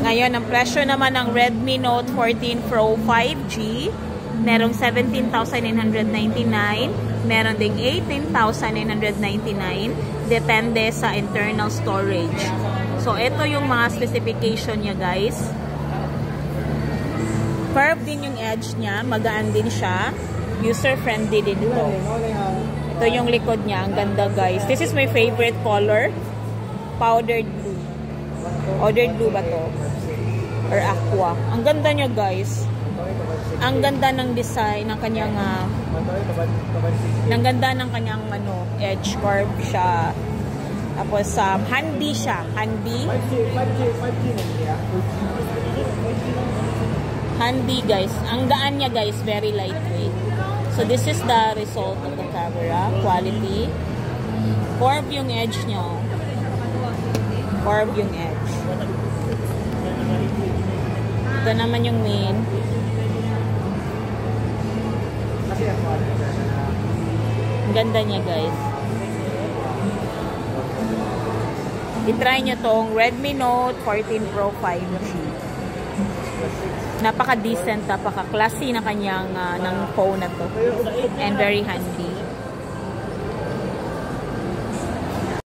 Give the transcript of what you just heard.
Ngayon, ang presyo naman ng Redmi Note 14 Pro 5G, merong 17,999, meron ding 18,999, depende sa internal storage. So, ito yung mga specification niya, guys. Curved din yung edge niya, magaan din siya, user-friendly din ito. Ito yung likod niya, ang ganda, guys. This is my favorite color, powdered blue. Powdered blue ba to? Or aqua. Ang ganda niya, guys. Ang ganda ng design ng kanyang edge curve siya. Tapos handy siya, handy guys. Ang gaan niya, guys, very lightweight. So this is the result of the camera quality. Curve yung edge niya. Curve yung edge. Ito naman yung main. Ang ganda niya, guys. I-try nyo tong Redmi Note 14 Pro 5G. Napaka-decent, napaka-classy na kanyang ng phone na to. And very handy.